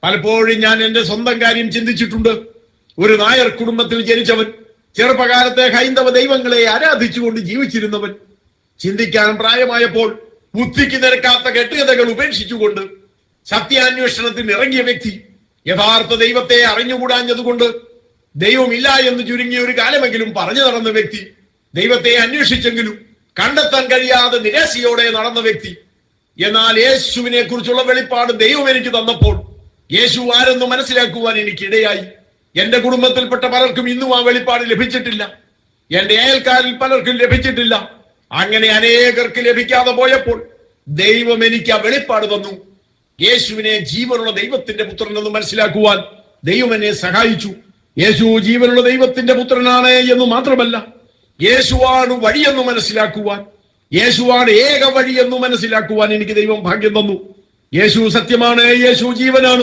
പലപ്പോഴും ഞാൻ എന്റെ സ്വന്തം കാര്യം ചിന്തിച്ചിട്ടുണ്ട്. ഒരു നായർ കുടുംബത്തിൽ ജനിച്ചവൻ, ചെറുപ്പകാലത്തെ ഹൈന്ദവ ദൈവങ്ങളെ ആരാധിച്ചുകൊണ്ട് ജീവിച്ചിരുന്നവൻ, ചിന്തിക്കാൻ പ്രായമായപ്പോൾ ബുദ്ധിക്ക് നിരക്കാത്ത കെട്ടുകഥകൾ ഉപേക്ഷിച്ചുകൊണ്ട് സത്യാന്വേഷണത്തിന് ഇറങ്ങിയ വ്യക്തി, യഥാർത്ഥ ദൈവത്തെ അറിഞ്ഞുകൂടാഞ്ഞതുകൊണ്ട് ദൈവമില്ല എന്ന് ചുരുങ്ങിയ ഒരു കാലമെങ്കിലും പറഞ്ഞു നടന്ന വ്യക്തി, ദൈവത്തെ അന്വേഷിച്ചെങ്കിലും കണ്ടെത്താൻ കഴിയാതെ നിരാശയോടെ നടന്ന വ്യക്തി. എന്നാൽ യേശുവിനെ കുറിച്ചുള്ള വെളിപ്പാട് ദൈവം എനിക്ക് തന്നപ്പോൾ യേശു ആരെന്ന് മനസ്സിലാക്കുവാൻ എനിക്കിടയായി. എന്റെ കുടുംബത്തിൽപ്പെട്ട പലർക്കും ഇന്നും ആ വെളിപ്പാട് ലഭിച്ചിട്ടില്ല. എന്റെ അയൽക്കാരിൽ പലർക്കും ലഭിച്ചിട്ടില്ല. അങ്ങനെ അനേകർക്ക് ലഭിക്കാതെ പോയപ്പോൾ ദൈവം എനിക്ക് ആ വെളിപ്പാട് തന്നു. യേശുവിനെ ജീവനുള്ള ദൈവത്തിന്റെ പുത്രൻ എന്ന് മനസ്സിലാക്കുവാൻ ദൈവം എന്നെ സഹായിച്ചു. യേശു ജീവനുള്ള ദൈവത്തിന്റെ പുത്രനാണ് എന്ന് മാത്രമല്ല, യേശുവാണ് വഴിയെന്ന് മനസ്സിലാക്കുവാൻ, യേശുവാണ് ഏക വഴിയെന്ന് മനസ്സിലാക്കുവാൻ എനിക്ക് ദൈവം ഭാഗ്യം തന്നു. യേശു സത്യമാണ്, യേശു ജീവനാണ്.